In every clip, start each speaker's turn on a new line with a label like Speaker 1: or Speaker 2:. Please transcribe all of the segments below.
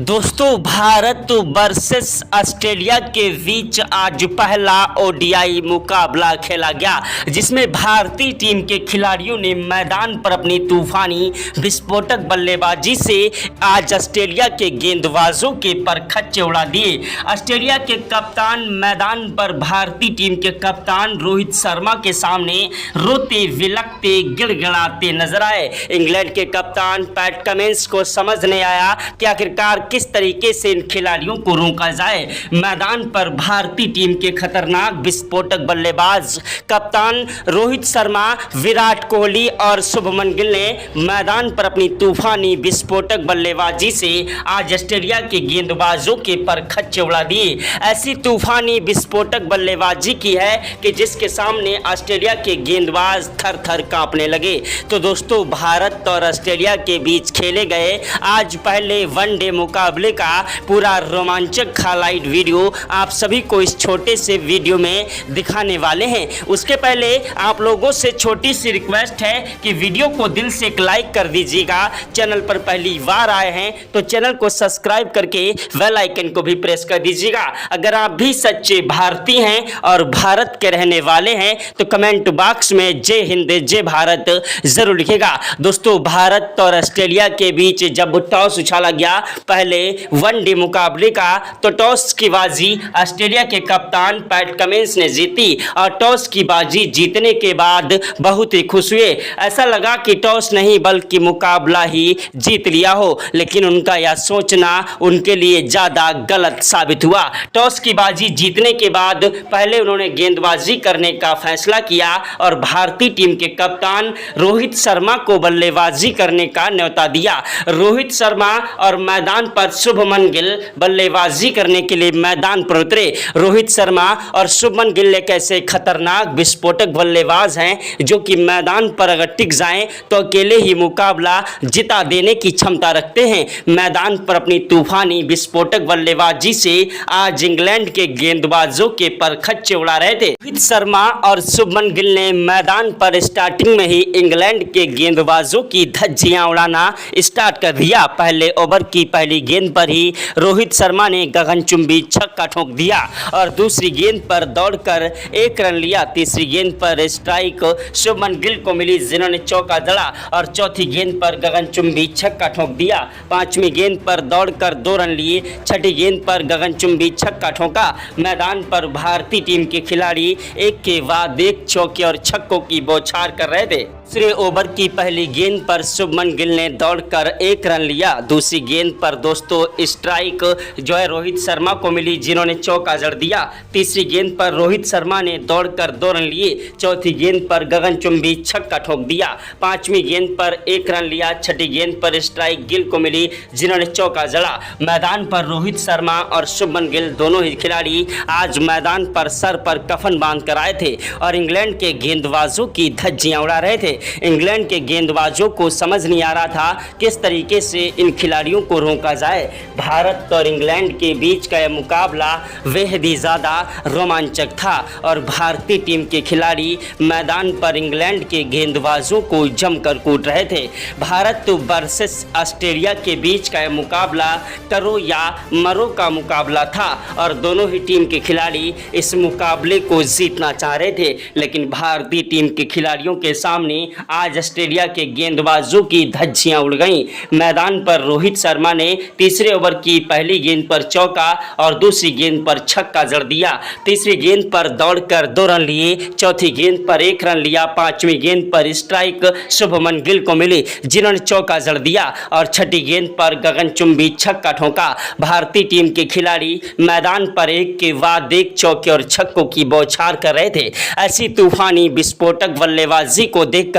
Speaker 1: दोस्तों Bharat versus Australia के बीच आज पहला ओडीआई मुकाबला खेला गया, जिसमें भारतीय टीम के खिलाड़ियों ने मैदान पर अपनी तूफानी विस्फोटक बल्लेबाजी से आज ऑस्ट्रेलिया के गेंदबाजों के परखच्चे उड़ा दिए। ऑस्ट्रेलिया के कप्तान मैदान पर भारतीय टीम के कप्तान रोहित शर्मा के सामने रोते विलकते गिड़गिड़ाते नजर आए। इंग्लैंड के कप्तान पैट कमिंस को समझ नहीं आया कि आखिरकार किस तरीके से इन खिलाड़ियों को रोका जाए। मैदान पर भारतीय टीम के खतरनाक विस्फोटक बल्लेबाज कप्तान रोहित शर्मा, विराट कोहली और शुभमन गिल ने मैदान पर अपनी तूफानी विस्फोटक बल्लेबाजी से आज ऑस्ट्रेलिया के गेंदबाजों के परखच्चे उड़ा दिए। ऐसी तूफानी विस्फोटक बल्लेबाजी की है कि जिसके सामने ऑस्ट्रेलिया के गेंदबाज थर थर कांपने लगे। तो दोस्तों भारत और ऑस्ट्रेलिया के बीच खेले गए आज पहले वनडे मुकाबले का पूरा रोमांचक हाइलाइट वीडियो आप सभी को इस छोटे से वीडियो में दिखाने वाले हैं। उसके पहले आप लोगों से छोटी सी रिक्वेस्ट है कि वीडियो को दिल से एक लाइक कर दीजिएगा। चैनल पर पहली बार आए हैं तो चैनल को सब्सक्राइब करके बेल आइकन को भी प्रेस कर दीजिएगा। अगर आप भी सच्चे भारतीय हैं और भारत के रहने वाले हैं तो कमेंट बॉक्स में जय हिंद जय भारत जरूर लिखिएगा। दोस्तों भारत और ऑस्ट्रेलिया के बीच जब टॉस उछाला गया पहले वनडे मुकाबले का, तो टॉस की बाजी ऑस्ट्रेलिया के कप्तान पैट कमिंस ने जीती और टॉस की बाजी जीतने के बाद बहुत ही खुश हुए। ऐसा लगा कि टॉस नहीं बल्कि मुकाबला ही जीत लिया हो, लेकिन उनका यह सोचना उनके लिए ज़्यादा गलत साबित हुआ। टॉस की बाजी जीतने के बाद पहले उन्होंने गेंदबाजी करने का फैसला किया और भारतीय टीम के कप्तान रोहित शर्मा को बल्लेबाजी करने का न्योता दिया। रोहित शर्मा और मैदान पर शुभमन गिल बल्लेबाजी करने के लिए मैदान पर उतरे। रोहित शर्मा और शुभमन गिल एक ऐसे खतरनाक विस्फोटक बल्लेबाज हैं जो कि मैदान पर अगर टिक जाएं तो अकेले ही मुकाबला जिता देने की क्षमता रखते हैं। मैदान पर अपनी तूफानी विस्फोटक बल्लेबाजी से आज इंग्लैंड के गेंदबाजों के परखच्चे उड़ा रहे थे। रोहित शर्मा और शुभमन गिल ने मैदान पर स्टार्टिंग में ही इंग्लैंड के गेंदबाजों की धज्जियां उड़ाना स्टार्ट कर दिया। पहले ओवर की पहली गेंद पर ही रोहित शर्मा ने गगनचुंबी छक्का ठोक दिया और दूसरी गेंद पर दौड़कर एक रन लिया। तीसरी गेंद पर स्ट्राइक शुभमन गिल को मिली जिन्होंने चौका जड़ा और चौथी गेंद पर गगनचुंबी छक्का ठोक दिया। पांचवी गेंद पर दौड़कर 2 रन लिए। छठी गेंद पर गगनचुंबी छक्का ठोका। मैदान पर भारतीय टीम के खिलाड़ी एक के बाद एक चौके और छक्कों की बौछार कर रहे थे। दूसरे ओवर की पहली गेंद पर शुभमन गिल ने दौड़कर 1 रन लिया। दूसरी गेंद पर दोस्तों स्ट्राइक जो है रोहित शर्मा को मिली जिन्होंने चौका जड़ दिया। तीसरी गेंद पर रोहित शर्मा ने दौड़कर 2 रन लिए। चौथी गेंद पर गगनचुंबी छक्का ठोक दिया। पांचवी गेंद पर 1 रन लिया। छठी गेंद पर स्ट्राइक गिल को मिली जिन्होंने चौका जड़ा। मैदान पर रोहित शर्मा और शुभमन गिल दोनों ही खिलाड़ी आज मैदान पर सर पर कफन बांध कर आए थे और इंग्लैंड के गेंदबाजों की धज्जियां उड़ा रहे थे। इंग्लैंड के गेंदबाजों को समझ नहीं आ रहा था किस तरीके से इन खिलाड़ियों को रोका जाए। भारत और इंग्लैंड के बीच का यह मुकाबला बेहद ही ज़्यादा रोमांचक था और भारतीय टीम के खिलाड़ी मैदान पर इंग्लैंड के गेंदबाजों को जमकर कूट रहे थे। भारत वर्सेस ऑस्ट्रेलिया के बीच का यह मुकाबला करो या मरो का मुकाबला था और दोनों ही टीम के खिलाड़ी इस मुकाबले को जीतना चाह रहे थे, लेकिन भारतीय टीम के खिलाड़ियों के सामने आज ऑस्ट्रेलिया के गेंदबाजों की धज्जियां उड़ गईं। मैदान पर रोहित शर्मा ने तीसरे ओवर की पहली गेंद पर चौका और दूसरी गेंद पर छक्का जड़ दिया। तीसरी गेंद पर दौड़कर 2 रन लिए। चौथी गेंद पर 1 रन लिया। पांचवी गेंद पर स्ट्राइक शुभमन गिल को मिली जिन्होंने चौका जड़ दिया और छठी गेंद पर गगनचुंबी छक्का ठोका। भारतीय टीम के खिलाड़ी मैदान पर एक के बाद एक चौके और छक्कों की बौछार कर रहे थे। ऐसी तूफानी विस्फोटक बल्लेबाजी को देखकर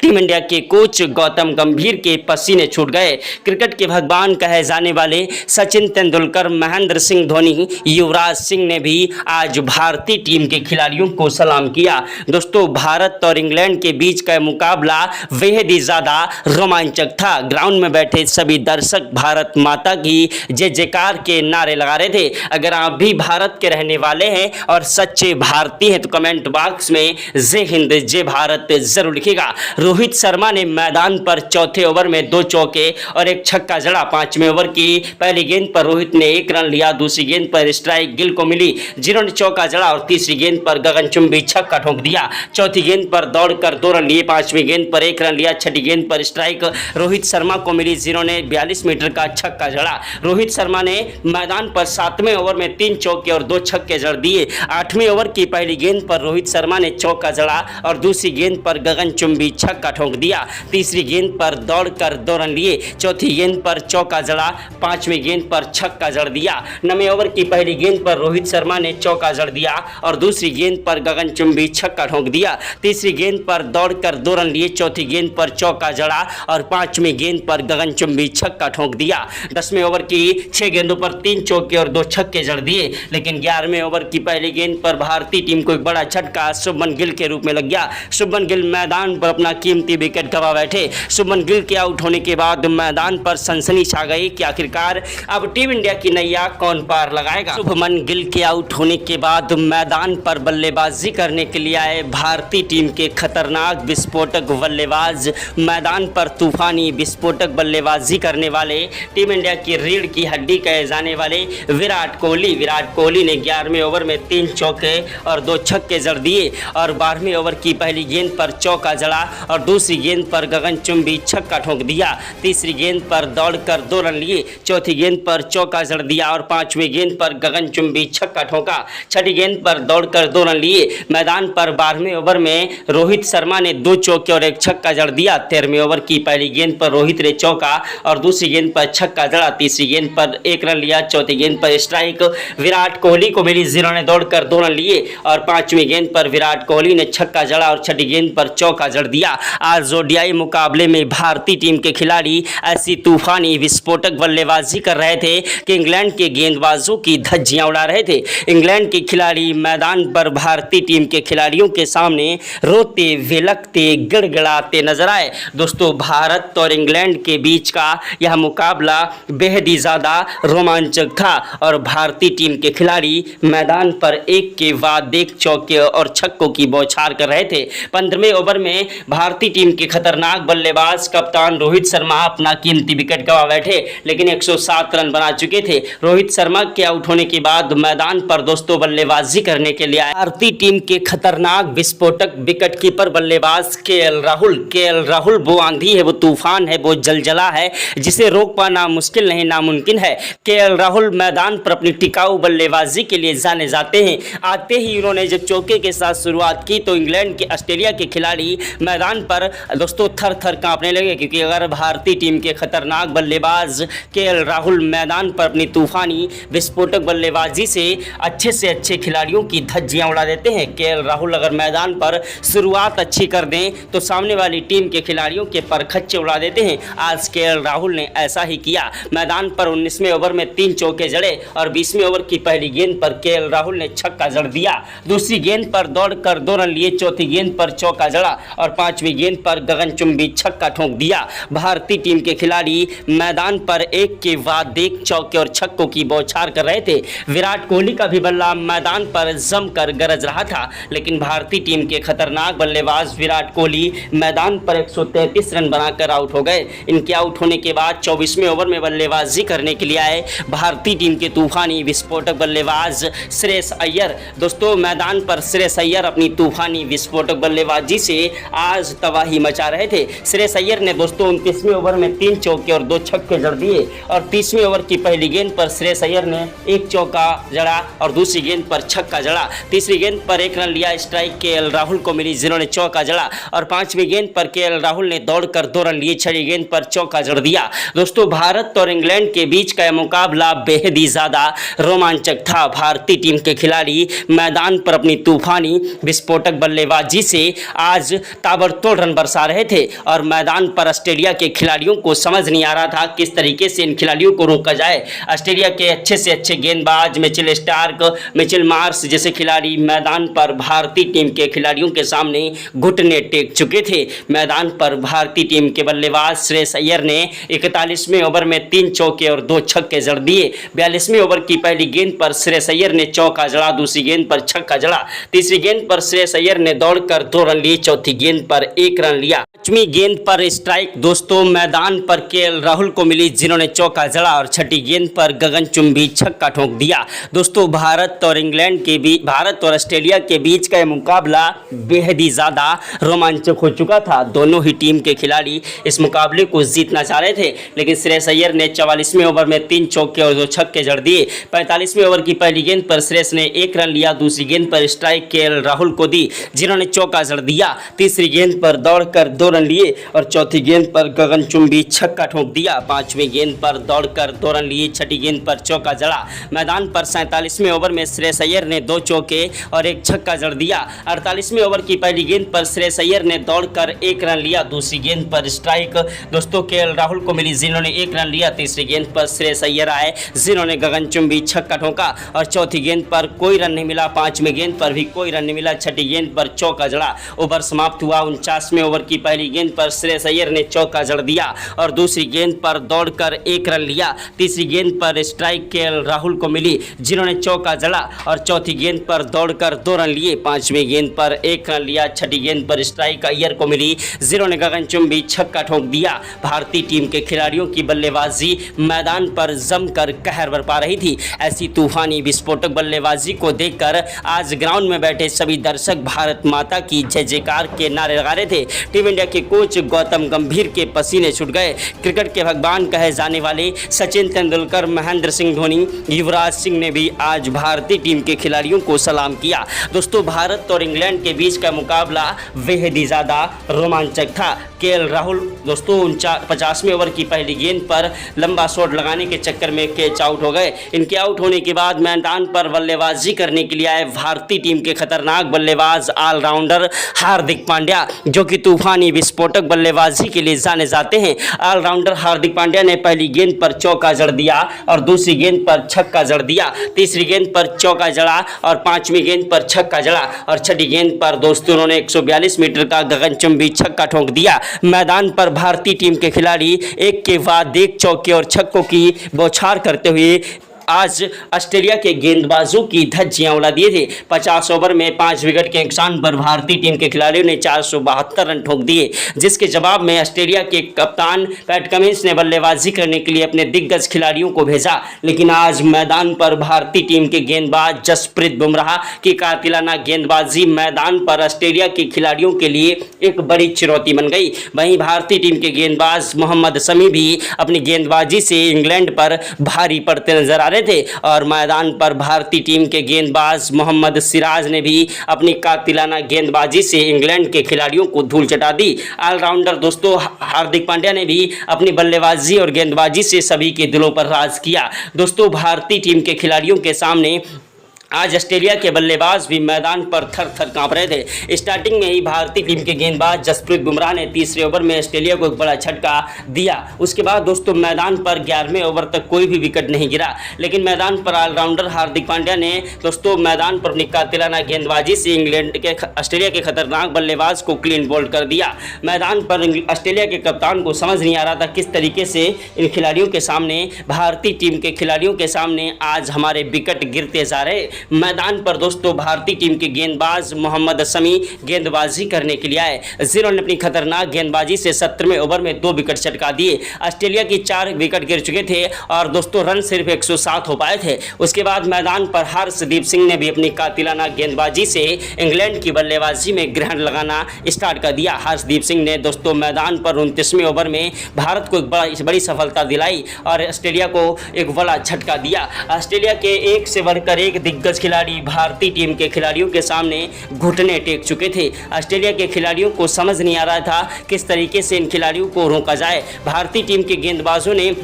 Speaker 1: टीम इंडिया के कोच गौतम गंभीर के पसीने छूट गए। क्रिकेट के भगवान कहे जाने वाले सचिन तेंदुलकर, महेंद्र सिंह धोनी, युवराज सिंह ने भी आज भारतीय टीम के खिलाड़ियों को सलाम किया। दोस्तों भारत और इंग्लैंड के बीच का मुकाबला बेहद ही ज़्यादा रोमांचक था। ग्राउंड में बैठे सभी दर्शक भारत माता की जय जयकार के नारे लगा रहे थे। अगर आप भी भारत के रहने वाले हैं और सच्चे भारतीय हैं तो कमेंट बॉक्स में जय हिंद जय भारत जरूर लिखिएगा। होगा। रोहित शर्मा ने मैदान पर चौथे ओवर में 2 चौके और 1 छक्का जड़ा। 5वें ओवर की पहली गेंद पर रोहित ने 1 रन लिया। दूसरी गेंद पर स्ट्राइक गिल को मिली, जिन्होंने चौका जड़ा और तीसरी गेंद पर गगनचुंबी छक्का ठोक दिया। चौथी गेंद पर दौड़कर 2 रन लिए। 5वीं गेंद पर 1 रन लिया। छठी गेंद पर स्ट्राइक रोहित शर्मा को मिली, जिन्होंने 42 मीटर का छक्का जड़ा। रोहित शर्मा ने मैदान पर 7वें ओवर में 3 चौके और 2 छक्के जड़ दिए। 8वें ओवर की पहली गेंद पर रोहित शर्मा ने चौका जड़ा और दूसरी गेंद पर गगनचुंबी छक्का ठोक दिया। तीसरी गेंद पर दौड़कर 2 रन लिए। चौथी गेंद पर चौका जड़ा। 5वीं गेंद पर छक्का जड़ दिया। 9वें ओवर की पहली गेंद पर रोहित शर्मा ने चौका जड़ दिया और दूसरी गेंद पर गगनचुंबी छक्का ठोक दिया। तीसरी गेंद पर दौड़कर 2 रन लिए। चौथी गेंद पर चौका जड़ा और 5वीं गेंद पर गगनचुंबी छक्का ठोक दिया। 10वें ओवर की 6 गेंदों पर 3 चौके और 2 छक्के जड़ दिए, लेकिन 11वें ओवर की पहली गेंद पर भारतीय टीम को एक बड़ा झटका शुभमन गिल के रूप में लग गया। शुभमन गिल मैदान पर अपना कीमती विकेट गंवा बैठे। शुभमन गिल के आउट होने के बाद मैदान पर सनसनी छा गई कि आखिरकार अब टीम इंडिया की नैया कौन पार लगाएगा। शुभमन गिल के आउट होने के बाद मैदान पर बल्लेबाजी करने के लिए आए भारतीय टीम के खतरनाक विस्फोटक बल्लेबाज, मैदान पर तूफानी विस्फोटक बल्लेबाजी करने वाले, टीम इंडिया की रीढ़ की हड्डी कहे जाने वाले विराट कोहली ने 11वें ओवर में 3 चौके और 2 छक्के जड़ दिए और 12वें ओवर की पहली गेंद पर चौका जड़ा और दूसरी गेंद पर गगनचुंबी छक्का ठोक दिया। तीसरी गेंद पर दौड़कर 2 रन लिए। चौथी गेंद पर चौका जड़ दिया और 5वीं गेंद पर गगनचुंबी छक्का ठोका। छठी गेंद पर दौड़कर 2 रन लिए। मैदान पर 12वें ओवर में रोहित शर्मा ने 2 चौके और 1 छक्का जड़ दिया। 13वें ओवर की पहली गेंद पर रोहित ने चौका और दूसरी गेंद पर छक्का जड़ा। तीसरी गेंद पर 1 रन लिया। चौथी गेंद पर स्ट्राइक विराट कोहली को मिली, जिन्होंने दौड़कर 2 रन लिए और 5वीं गेंद पर विराट कोहली ने छक्का जड़ा और छठी गेंद पर चौका जड़ दिया। आज ओडीआई मुकाबले में भारतीय टीम के खिलाड़ी ऐसी तूफानी विस्फोटक बल्लेबाजी कर रहे थे कि इंग्लैंड के गेंदबाजों की धज्जियां उड़ा रहे थे। इंग्लैंड के खिलाड़ी मैदान पर भारतीय टीम के खिलाड़ियों के सामने रोते, विलखते, गिड़गिड़ाते नजर आए। दोस्तों, भारत और इंग्लैंड के बीच का यह मुकाबला बेहद ही ज़्यादा रोमांचक था और भारतीय टीम के खिलाड़ी मैदान पर एक के बाद एक चौके और छक्कों की बौछार कर रहे थे। 15वें ओवर में भारतीय टीम के खतरनाक बल्लेबाज कप्तान रोहित शर्मा अपना कीमती विकेट गंवा बैठे, लेकिन 107 रन बना चुके थे। रोहित शर्मा के आउट होने के बाद मैदान पर दोस्तों बल्लेबाजी करने के लिए आए भारतीय टीम के खतरनाक विस्फोटक विकेट कीपर बल्लेबाज केएल राहुल वो आंधी है, वो तूफान है, वो जलजला है, जिसे रोक पाना मुश्किल नहीं नामुमकिन है। केएल राहुल मैदान पर अपनी टिकाऊ बल्लेबाजी के लिए जाने जाते हैं। आते ही उन्होंने जब चौके के साथ शुरुआत की तो इंग्लैंड के ऑस्ट्रेलिया के खिलाड़ी मैदान पर दोस्तों थर थर कांपने लगे, क्योंकि अगर भारतीय टीम के खतरनाक बल्लेबाज केएल राहुल मैदान पर अपनी तूफानी विस्फोटक बल्लेबाजी से अच्छे खिलाड़ियों की धज्जियां उड़ा देते हैं, केएल राहुल अगर मैदान पर शुरुआत अच्छी कर दें तो सामने वाली टीम के खिलाड़ियों के परखच्चे उड़ा देते हैं। आज केएल राहुल ने ऐसा ही किया। मैदान पर 19वें ओवर में 3 चौके जड़े और 20वें ओवर की पहली गेंद पर केएल राहुल ने छक्का जड़ दिया। दूसरी गेंद पर दौड़कर 2 रन लिए। चौथी गेंद पर चौका जड़ा और 5वीं गेंद पर गगनचुंबी छक्का ठोक दिया। भारतीय टीम के खिलाड़ी मैदान पर एक के बाद एक चौके और छक्कों की बौछार कर रहे थे। विराट कोहली का भी बल्ला मैदान पर जमकर गरज रहा था, लेकिन भारतीय टीम के खतरनाक बल्लेबाज विराट कोहली मैदान पर 133 रन बनाकर आउट हो गए। इनके आउट होने के बाद 24वें ओवर में बल्लेबाजी करने के लिए आए भारतीय टीम के तूफानी विस्फोटक बल्लेबाज श्रेयस अय्यर। दोस्तों, मैदान पर श्रेयस अय्यर अपनी तूफानी विस्फोटक बल्लेबाजी से आज तबाही मचा रहे थे। श्रेयस अय्यर ने दोस्तों 29वें ओवर में 3 चौके और 2 छक्के जड़ दिए और 30वें ओवर की पहली गेंद पर श्रेयस अय्यर ने 1 चौका जड़ा और दूसरी गेंद पर छक्का जड़ा। तीसरी गेंद पर 1 रन लिया। स्ट्राइक केएल राहुल को मिली, जिन्होंने चौका जड़ा और 5वीं गेंद पर केएल राहुल ने दौड़कर 2 रन लिए। 6वीं गेंद पर चौका जड़ दिया। दोस्तों, भारत और इंग्लैंड के बीच का यह मुकाबला बेहद ही ज्यादा रोमांचक था। भारतीय टीम के खिलाड़ी मैदान पर अपनी तूफानी विस्फोटक बल्लेबाजी से आज ताबड़तोड़ रन बरसा रहे थे और मैदान पर ऑस्ट्रेलिया के खिलाड़ियों को समझ नहीं आ रहा था किस तरीके से इन खिलाड़ियों को रोका जाए। ऑस्ट्रेलिया के अच्छे से अच्छे गेंदबाज मिचेल स्टार्क, मिचेल मार्श जैसे खिलाड़ी मैदान पर भारतीय टीम के खिलाड़ियों के सामने घुटने टेक चुके थे। मैदान पर भारतीय टीम के बल्लेबाज श्रेयस अय्यर ने 41वें ओवर में 3 चौके और 2 छक्के जड़ दिए। 42वें ओवर की पहली गेंद पर श्रेयस अय्यर ने चौका जड़ा, दूसरी गेंद पर छक्का जड़ा। तीसरी गेंद पर श्रेयस अय्यर ने दौड़कर 2 रन लिए। चौथी गेंद गेंद पर 1 रन लिया। 5वीं गेंद पर स्ट्राइक दोस्तों मैदान पर केएल राहुल को मिली, जिन्होंने चौका जड़ा और 6ठी गेंद पर गगनचुंबी छक्का ठोक दिया। दोस्तों भारत और ऑस्ट्रेलिया के बीच का यह मुकाबला बेहद ही ज़्यादा रोमांचक हो चुका था। दोनों ही टीम के खिलाड़ी इस मुकाबले को जीतना चाह रहे थे, लेकिन श्रेयस अय्यर ने 44वें ओवर में 3 चौके और 2 छक्के जड़ दिए। 45वें ओवर की पहली गेंद पर श्रेयस ने 1 रन लिया। दूसरी गेंद पर स्ट्राइक केएल राहुल को दी, जिन्होंने चौका जड़ दिया। तीसरी गेंद पर दौड़कर 2 रन लिए और चौथी गेंद पर गगनचुंबी छक्का ठोक दिया। 5वीं गेंद पर दौड़कर 2 रन लिए, 6ठी गेंद पर चौका जड़ा। मैदान पर 47वें ओवर में श्रेयस अय्यर ने 2 चौके और 1 छक्का जड़ दिया। 48वें ओवर की पहली गेंद पर श्रेयस अय्यर ने दौड़कर 1 रन लिया। दूसरी गेंद पर स्ट्राइक दोस्तों केएल राहुल को मिली, जिन्होंने 1 रन लिया। तीसरी गेंद पर श्रेयस अय्यर आए, जिन्होंने गगनचुंबी छक्का ठोका और चौथी गेंद पर कोई रन नहीं मिला। 5वीं गेंद पर भी कोई रन नहीं मिला। 6ठी गेंद पर चौका जड़ा। ओवर समाप्त हुआ। 49वें ओवर की पहली गेंद पर श्रेयस अय्यर ने चौका जड़ दिया और दूसरी गेंद पर दौड़कर 1 रन लिया। तीसरी गेंद पर स्ट्राइक केएल राहुल को मिली, जिन्होंने चौका जड़ा और चौथी गेंद पर दौड़कर 2 रन लिए। 5वीं गेंद पर 1 रन लिया। 6ठी गेंद पर स्ट्राइक अय्यर को मिली, जिन्होंने गगनचुंबी छक्का ठोक दिया। भारतीय टीम के खिलाड़ियों की बल्लेबाजी मैदान पर जमकर कहर बरपा रही थी। ऐसी तूफानी विस्फोटक बल्लेबाजी को देखकर आज ग्राउंड में बैठे सभी दर्शक भारत माता की जय जयकार के नारे लगा रहे थे। टीम इंडिया के कोच गौतम गंभीर के पसीने छूट गए। क्रिकेट के भगवान कहे जाने वाले सचिन तेंदुलकर, महेंद्र सिंह धोनी, युवराज सिंह ने भी आज भारतीय टीम के खिलाड़ियों को सलाम किया। दोस्तों भारत और इंग्लैंड के बीच का मुकाबला बेहद ही ज़्यादा रोमांचक था। केएल राहुल दोस्तों 50वें ओवर की पहली गेंद पर लंबा शॉट लगाने के चक्कर में कैच आउट हो गए। इनके आउट होने के बाद मैदान पर बल्लेबाजी करने के लिए आए भारतीय टीम के खतरनाक बल्लेबाज ऑलराउंडर हार्दिक पांड्या, जो कि तूफानी विस्फोटक बल्लेबाजी के लिए जाने जाते हैं। ऑलराउंडर हार्दिक पांड्या ने पहली गेंद पर चौका जड़ दिया और दूसरी गेंद पर छक्का जड़ दिया। तीसरी गेंद पर चौका जड़ा और 5वीं गेंद पर छक्का जड़ा और 6ठी गेंद पर दोस्तों उन्होंने 142 मीटर का गगनचुंबी छक्का ठोक दिया। मैदान पर भारतीय टीम के खिलाड़ी एक के बाद एक चौके और छक्कों की बौछार करते हुए आज ऑस्ट्रेलिया के गेंदबाजों की धज्जियां उड़ा दिए थे। 50 ओवर में 5 विकेट के नुकसान पर भारतीय टीम के खिलाड़ियों ने 472 रन ठोक दिए, जिसके जवाब में ऑस्ट्रेलिया के कप्तान पैट कमिंस ने बल्लेबाजी करने के लिए अपने दिग्गज खिलाड़ियों को भेजा। लेकिन आज मैदान पर भारतीय टीम के गेंदबाज जसप्रीत बुमराह की कातिलाना गेंदबाजी मैदान पर ऑस्ट्रेलिया के खिलाड़ियों के लिए एक बड़ी चुनौती बन गई। वहीं भारतीय टीम के गेंदबाज मोहम्मद शमी भी अपनी गेंदबाजी से इंग्लैंड पर भारी पड़ते नजर आ रहे थे और मैदान पर भारतीय टीम के गेंदबाज मोहम्मद सिराज ने भी अपनी कातिलाना गेंदबाजी से इंग्लैंड के खिलाड़ियों को धूल चटा दी। ऑलराउंडर दोस्तों हार्दिक पांड्या ने भी अपनी बल्लेबाजी और गेंदबाजी से सभी के दिलों पर राज किया। दोस्तों भारतीय टीम के खिलाड़ियों के सामने आज ऑस्ट्रेलिया के बल्लेबाज भी मैदान पर थर थर कांप रहे थे। स्टार्टिंग में ही भारतीय टीम के गेंदबाज जसप्रीत बुमराह ने तीसरे ओवर में ऑस्ट्रेलिया को एक बड़ा झटका दिया। उसके बाद दोस्तों मैदान पर 11वें ओवर तक कोई भी विकेट नहीं गिरा, लेकिन मैदान पर ऑलराउंडर हार्दिक पांड्या ने दोस्तों मैदान पर अपनी कातिलाना गेंदबाजी से ऑस्ट्रेलिया के खतरनाक बल्लेबाज को क्लीन बोल्ड कर दिया। मैदान पर ऑस्ट्रेलिया के कप्तान को समझ नहीं आ रहा था किस तरीके से इन खिलाड़ियों के सामने, भारतीय टीम के खिलाड़ियों के सामने आज हमारे विकेट गिरते जा रहे। मैदान पर दोस्तों भारतीय टीम के गेंदबाज मोहम्मद शमी गेंदबाजी करने के लिए आए, जिन्होंने अपनी खतरनाक गेंदबाजी से 17वें ओवर में 2 विकेट चटका दिए। ऑस्ट्रेलिया की 4 विकेट गिर चुके थे और दोस्तों रन सिर्फ 107 हो पाए थे। उसके बाद मैदान पर हर्षदीप सिंह ने भी अपनी कातिलाना गेंदबाजी से इंग्लैंड की बल्लेबाजी में ग्रहण लगाना स्टार्ट कर दिया। हर्षदीप सिंह ने दोस्तों मैदान पर 29वें ओवर में भारत को एक बड़ी सफलता दिलाई और ऑस्ट्रेलिया को एक बड़ा झटका दिया। ऑस्ट्रेलिया के एक से बढ़कर एक दिग्गज खिलाड़ी भारतीय टीम के खिलाड़ियों के सामने घुटने टेक चुके थे। ऑस्ट्रेलिया के खिलाड़ियों को समझ नहीं आ रहा था किस तरीके से इन खिलाड़ियों को रोका जाए। भारतीय टीम के गेंदबाजों ने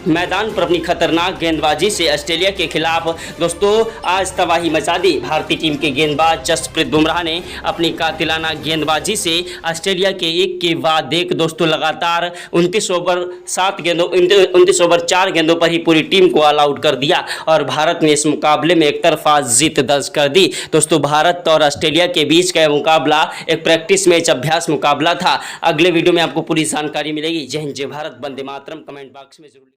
Speaker 1: मैदान पर अपनी खतरनाक गेंदबाजी से ऑस्ट्रेलिया के खिलाफ दोस्तों आज तबाही मचा दी। भारतीय टीम के गेंदबाज जसप्रीत बुमराह ने अपनी कातिलाना गेंदबाजी से ऑस्ट्रेलिया के एक के बाद एक दोस्तों लगातार 29 ओवर 4 गेंदों पर ही पूरी टीम को ऑल आउट कर दिया और भारत ने इस मुकाबले में एक तरफा जीत दर्ज कर दी। दोस्तों भारत और ऑस्ट्रेलिया के बीच का मुकाबला एक प्रैक्टिस मैच अभ्यास मुकाबला था। अगले वीडियो में आपको पूरी जानकारी मिलेगी। जय हिंद, जय भारत, वंदे मातरम। कमेंट बॉक्स में जरूर